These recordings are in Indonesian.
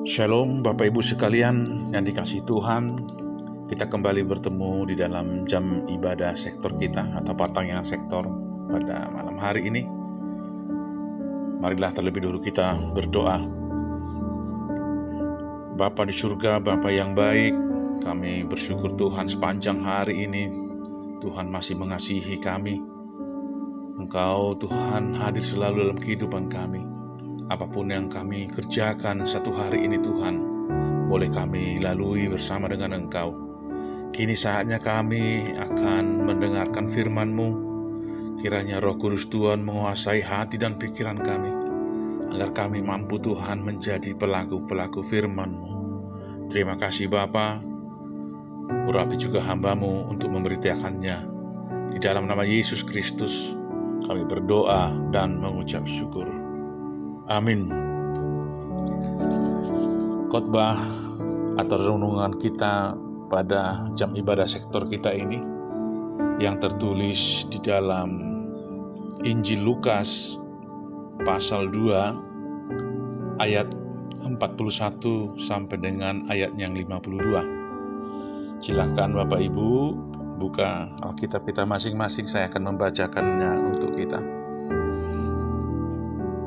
Shalom Bapak Ibu sekalian yang dikasihi Tuhan. Kita kembali bertemu di dalam jam ibadah sektor kita atau pertanyaan sektor pada malam hari ini. Marilah terlebih dahulu kita berdoa. Bapa di surga, Bapa yang baik, kami bersyukur Tuhan sepanjang hari ini Tuhan masih mengasihi kami. Engkau Tuhan hadir selalu dalam kehidupan kami. Apapun yang kami kerjakan satu hari ini Tuhan, boleh kami lalui bersama dengan Engkau. Kini saatnya kami akan mendengarkan firman-Mu. Kiranya Roh Kudus Tuhan menguasai hati dan pikiran kami, agar kami mampu Tuhan menjadi pelaku-pelaku firman-Mu. Terima kasih Bapa. Urapi juga hamba-Mu untuk memberitakannya. Di dalam nama Yesus Kristus kami berdoa dan mengucap syukur. Amin. Khotbah atau renungan kita pada jam ibadah sektor kita ini yang tertulis di dalam Injil Lukas pasal 2 ayat 41 sampai dengan ayat yang 52. Silakan Bapak Ibu buka Alkitab kita masing-masing, saya akan membacakannya untuk kita.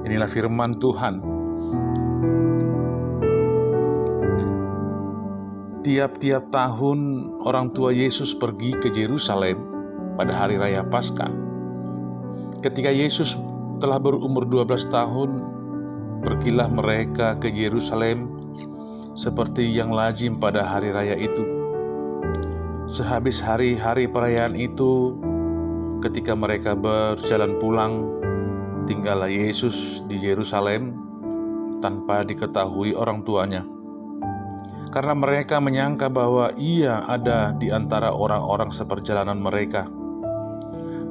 Inilah firman Tuhan. Tiap-tiap tahun orang tua Yesus pergi ke Yerusalem pada hari raya Paskah. Ketika Yesus telah berumur 12 tahun, pergilah mereka ke Yerusalem seperti yang lazim pada hari raya itu. Sehabis hari-hari perayaan itu, ketika mereka berjalan pulang, tinggallah Yesus di Yerusalem tanpa diketahui orang tuanya, karena mereka menyangka bahwa ia ada di antara orang-orang seperjalanan mereka.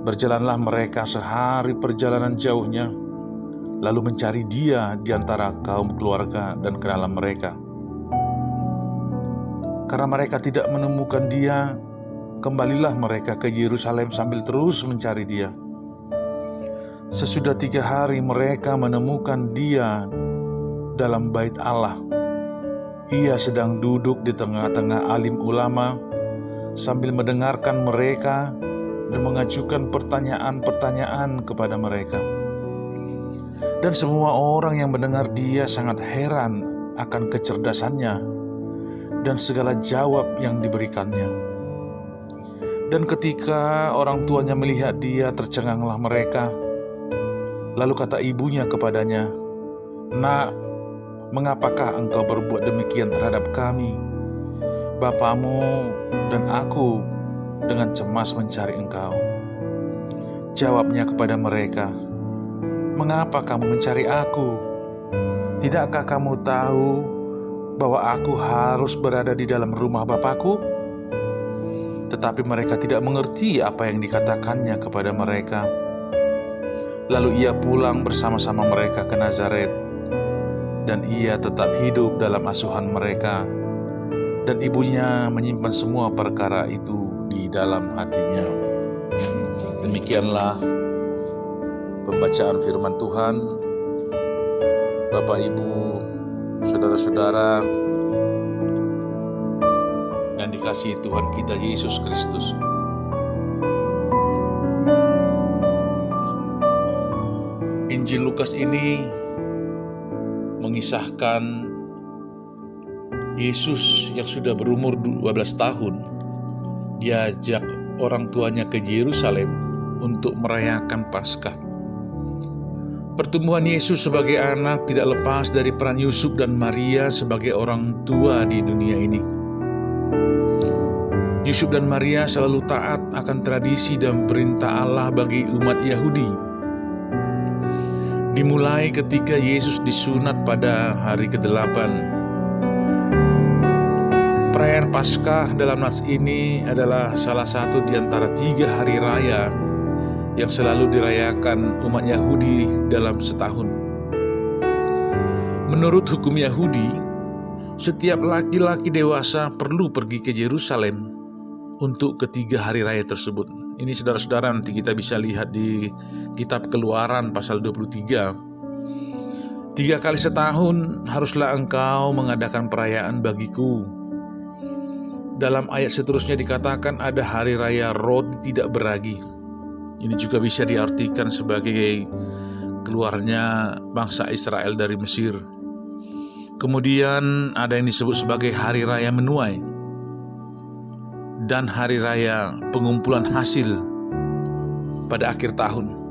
Berjalanlah mereka sehari perjalanan jauhnya, lalu mencari dia di antara kaum keluarga dan kenalan mereka. Karena mereka tidak menemukan dia, kembalilah mereka ke Yerusalem sambil terus mencari dia. Sesudah 3 hari mereka menemukan dia dalam bait Allah. Ia sedang duduk di tengah-tengah alim ulama sambil mendengarkan mereka dan mengajukan pertanyaan-pertanyaan kepada mereka. Dan semua orang yang mendengar dia sangat heran akan kecerdasannya dan segala jawab yang diberikannya. Dan ketika orang tuanya melihat dia, tercenganglah mereka. Lalu kata ibunya kepadanya, "Nak, mengapakah engkau berbuat demikian terhadap kami? Bapamu dan aku dengan cemas mencari engkau." Jawabnya kepada mereka, "Mengapa kamu mencari aku? Tidakkah kamu tahu bahwa aku harus berada di dalam rumah Bapakku?" Tetapi mereka tidak mengerti apa yang dikatakannya kepada mereka. Lalu ia pulang bersama-sama mereka ke Nazaret, dan ia tetap hidup dalam asuhan mereka, dan ibunya menyimpan semua perkara itu di dalam hatinya. Demikianlah pembacaan firman Tuhan. Bapak, Ibu, saudara-saudara yang dikasihi Tuhan kita Yesus Kristus. Injil Lukas ini mengisahkan Yesus yang sudah berumur 12 tahun diajak orang tuanya ke Yerusalem untuk merayakan Paskah. Pertumbuhan Yesus sebagai anak tidak lepas dari peran Yusuf dan Maria sebagai orang tua di dunia ini. Yusuf dan Maria selalu taat akan tradisi dan perintah Allah bagi umat Yahudi. Dimulai ketika Yesus disunat pada hari ke-8. Perayaan Paskah dalam nas ini adalah salah satu di antara 3 hari raya yang selalu dirayakan umat Yahudi dalam setahun. Menurut hukum Yahudi, setiap laki-laki dewasa perlu pergi ke Yerusalem untuk ketiga hari raya tersebut. Ini saudara-saudara nanti kita bisa lihat di kitab Keluaran pasal 23. 3 kali setahun haruslah engkau mengadakan perayaan bagiku. Dalam ayat seterusnya dikatakan ada hari raya roti tidak beragi. Ini juga bisa diartikan sebagai keluarnya bangsa Israel dari Mesir. Kemudian ada yang disebut sebagai hari raya menuai dan hari raya pengumpulan hasil pada akhir tahun.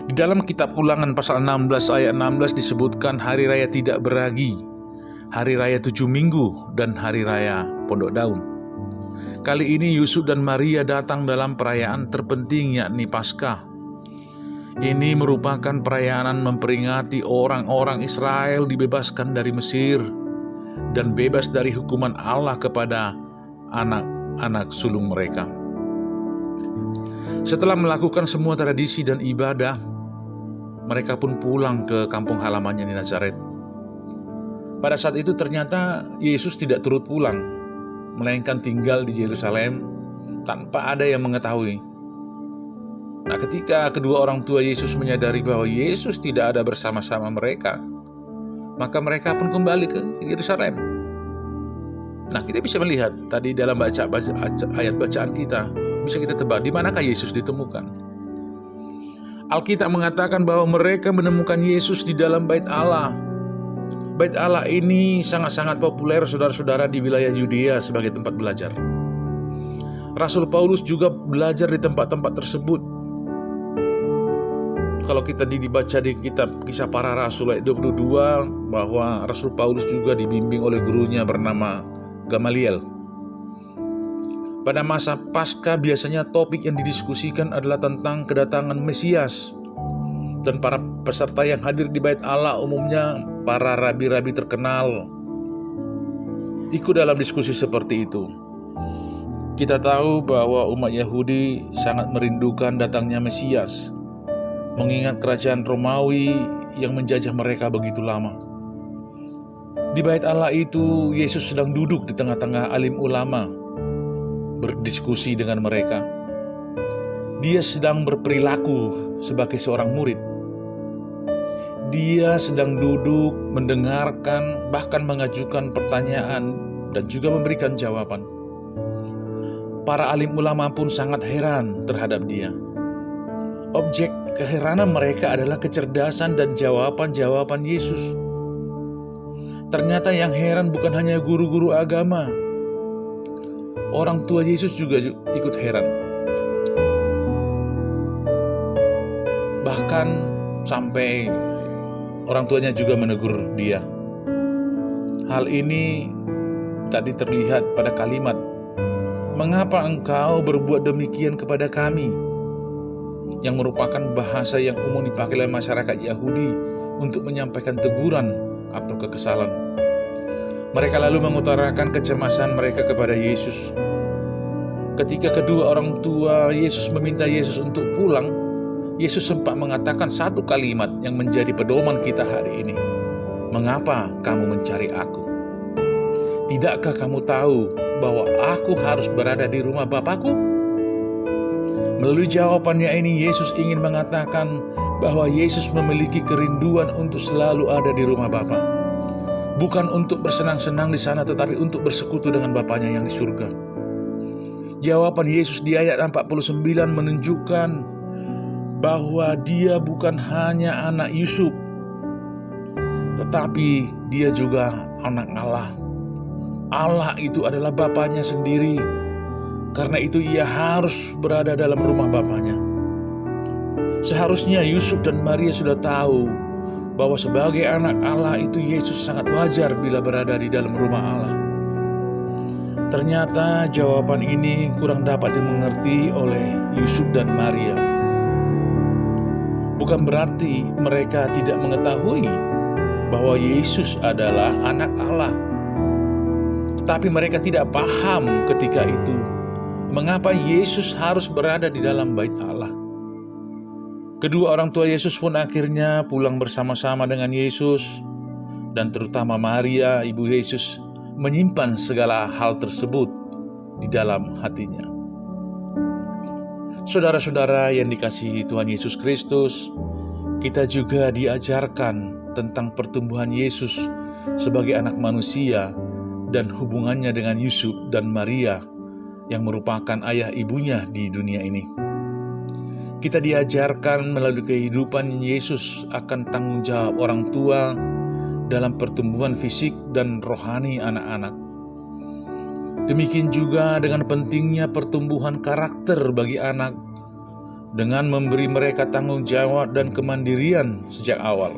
Di dalam kitab Ulangan pasal 16 ayat 16 disebutkan hari raya tidak beragi, hari raya 7 minggu, dan hari raya pondok daun. Kali ini Yusuf dan Maria datang dalam perayaan terpenting, yakni Paskah. Ini merupakan perayaan memperingati orang-orang Israel dibebaskan dari Mesir dan bebas dari hukuman Allah kepada anak-anak sulung mereka. Setelah melakukan semua tradisi dan ibadah, mereka pun pulang ke kampung halamannya di Nazaret. Pada saat itu ternyata Yesus tidak turut pulang, melainkan tinggal di Yerusalem tanpa ada yang mengetahui. Nah, ketika kedua orang tua Yesus menyadari bahwa Yesus tidak ada bersama-sama mereka, maka mereka pun kembali ke Yerusalem. Nah, kita bisa melihat tadi dalam ayat bacaan kita, bisa kita tebak di manakah Yesus ditemukan. Alkitab mengatakan bahwa mereka menemukan Yesus di dalam bait Allah. Bait Allah ini sangat-sangat populer saudara-saudara di wilayah Yudea sebagai tempat belajar. Rasul Paulus juga belajar di tempat-tempat tersebut. Kalau kita dibaca di kitab Kisah Para Rasul ayat 22, bahwa Rasul Paulus juga dibimbing oleh gurunya bernama Gamaliel. Pada masa Paskah biasanya topik yang didiskusikan adalah tentang kedatangan Mesias. Dan para peserta yang hadir di bait Allah umumnya para rabi-rabi terkenal ikut dalam diskusi seperti itu. Kita tahu bahwa umat Yahudi sangat merindukan datangnya Mesias, mengingat kerajaan Romawi yang menjajah mereka begitu lama. Di bait Allah itu Yesus sedang duduk di tengah-tengah alim ulama, berdiskusi dengan mereka. Dia sedang berperilaku sebagai seorang murid. Dia sedang duduk, mendengarkan, bahkan mengajukan pertanyaan dan juga memberikan jawaban. Para alim ulama pun sangat heran terhadap dia. Objek keheranan mereka adalah kecerdasan dan jawaban-jawaban Yesus. Ternyata yang heran bukan hanya guru-guru agama, orang tua Yesus juga ikut heran. Bahkan sampai orang tuanya juga menegur dia. Hal ini tadi terlihat pada kalimat, "Mengapa engkau berbuat demikian kepada kami?" Yang merupakan bahasa yang umum dipakai oleh masyarakat Yahudi untuk menyampaikan teguran atau kekesalan. Mereka lalu mengutarakan kecemasan mereka kepada Yesus. Ketika kedua orang tua Yesus meminta Yesus untuk pulang, Yesus sempat mengatakan satu kalimat yang menjadi pedoman kita hari ini. "Mengapa kamu mencari aku? Tidakkah kamu tahu bahwa aku harus berada di rumah Bapakku?" Melalui jawabannya ini, Yesus ingin mengatakan bahwa Yesus memiliki kerinduan untuk selalu ada di rumah Bapa. Bukan untuk bersenang-senang di sana, tetapi untuk bersekutu dengan Bapanya yang di surga. Jawaban Yesus di ayat 49 menunjukkan bahwa dia bukan hanya anak Yusuf, tetapi dia juga anak Allah. Allah itu adalah Bapanya sendiri. Karena itu ia harus berada dalam rumah Bapanya. Seharusnya Yusuf dan Maria sudah tahu bahwa sebagai anak Allah itu Yesus sangat wajar bila berada di dalam rumah Allah. Ternyata jawaban ini kurang dapat dimengerti oleh Yusuf dan Maria. Bukan berarti mereka tidak mengetahui bahwa Yesus adalah anak Allah, tetapi mereka tidak paham ketika itu mengapa Yesus harus berada di dalam bait Allah. Kedua orang tua Yesus pun akhirnya pulang bersama-sama dengan Yesus, dan terutama Maria, ibu Yesus, menyimpan segala hal tersebut di dalam hatinya. Saudara-saudara yang dikasihi Tuhan Yesus Kristus, kita juga diajarkan tentang pertumbuhan Yesus sebagai anak manusia dan hubungannya dengan Yusuf dan Maria yang merupakan ayah ibunya di dunia ini. Kita diajarkan melalui kehidupan Yesus akan tanggung jawab orang tua dalam pertumbuhan fisik dan rohani anak-anak. Demikian juga dengan pentingnya pertumbuhan karakter bagi anak dengan memberi mereka tanggung jawab dan kemandirian sejak awal.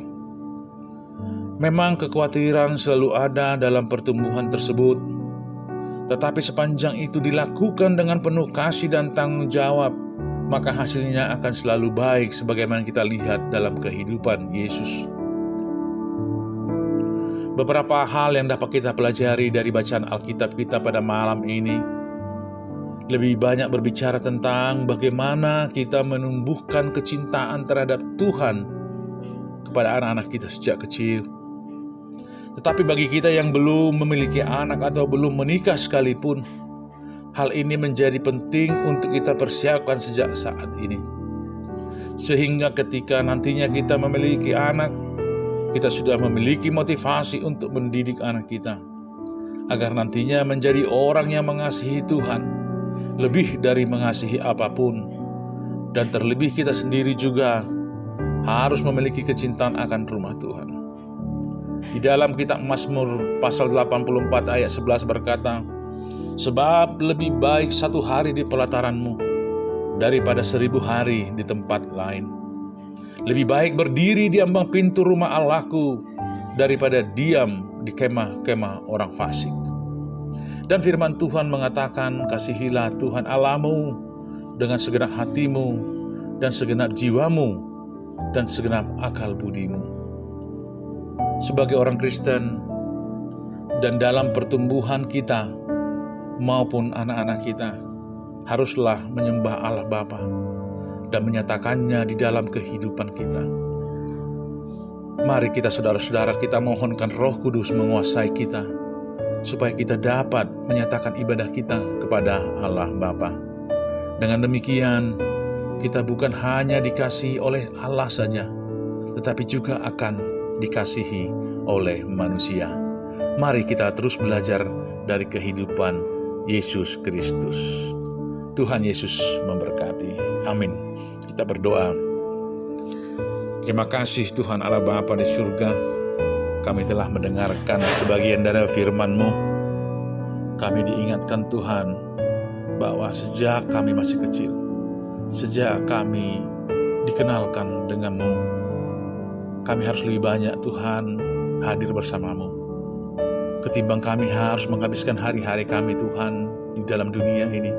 Memang kekhawatiran selalu ada dalam pertumbuhan tersebut, tetapi sepanjang itu dilakukan dengan penuh kasih dan tanggung jawab, maka hasilnya akan selalu baik sebagaimana kita lihat dalam kehidupan Yesus. Beberapa hal yang dapat kita pelajari dari bacaan Alkitab kita pada malam ini lebih banyak berbicara tentang bagaimana kita menumbuhkan kecintaan terhadap Tuhan kepada anak-anak kita sejak kecil. Tetapi bagi kita yang belum memiliki anak atau belum menikah sekalipun, hal ini menjadi penting untuk kita persiapkan sejak saat ini. Sehingga ketika nantinya kita memiliki anak, kita sudah memiliki motivasi untuk mendidik anak kita, agar nantinya menjadi orang yang mengasihi Tuhan, lebih dari mengasihi apapun. Dan terlebih kita sendiri juga harus memiliki kecintaan akan rumah Tuhan. Di dalam kitab Mazmur pasal 84 ayat 11 berkata, "Sebab lebih baik satu hari di pelataranmu daripada 1000 hari di tempat lain. Lebih baik berdiri di ambang pintu rumah Allahku daripada diam di kemah-kemah orang fasik." Dan firman Tuhan mengatakan, "Kasihilah Tuhan Allahmu dengan segenap hatimu dan segenap jiwamu dan segenap akal budimu." Sebagai orang Kristen dan dalam pertumbuhan kita maupun anak-anak kita, haruslah menyembah Allah Bapa dan menyatakannya di dalam kehidupan kita. Mari kita saudara-saudara, kita mohonkan Roh Kudus menguasai kita, supaya kita dapat menyatakan ibadah kita kepada Allah Bapa. Dengan demikian, kita bukan hanya dikasihi oleh Allah saja, tetapi juga akan dikasihi oleh manusia. Mari kita terus belajar dari kehidupan Yesus Kristus. Tuhan Yesus memberkati. Amin. Kita berdoa. Terima kasih Tuhan Allah Bapa di surga. Kami telah mendengarkan sebagian dari firman-Mu. Kami diingatkan Tuhan bahwa sejak kami masih kecil, sejak kami dikenalkan dengan-Mu, kami harus lebih banyak Tuhan hadir bersama-Mu. Ketimbang kami harus menghabiskan hari-hari kami Tuhan di dalam dunia ini,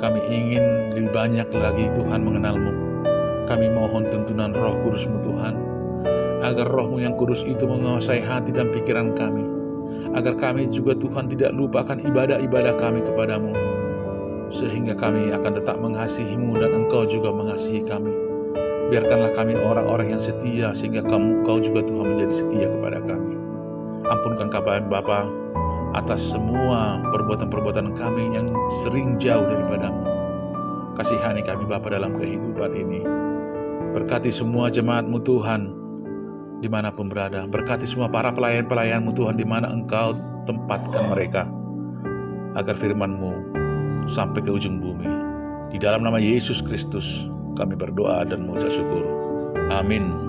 kami ingin lebih banyak lagi Tuhan mengenal-Mu. Kami mohon tuntunan Roh Kudus-Mu Tuhan, agar Roh-Mu yang kudus itu menguasai hati dan pikiran kami, agar kami juga Tuhan tidak lupakan ibadah-ibadah kami kepadamu, sehingga kami akan tetap mengasihi-Mu dan Engkau juga mengasihi kami. Biarkanlah kami orang-orang yang setia, sehingga Kau juga Tuhan menjadi setia kepada kami. Ampunkan kami Bapa atas semua perbuatan-perbuatan kami yang sering jauh daripada-Mu. Kasihani kami Bapa dalam kehidupan ini. Berkati semua jemaat-Mu Tuhan dimanapun berada. Berkati semua para pelayan-pelayan-Mu Tuhan di mana Engkau tempatkan mereka, agar firman-Mu sampai ke ujung bumi. Di dalam nama Yesus Kristus kami berdoa dan mengucap syukur. Amin.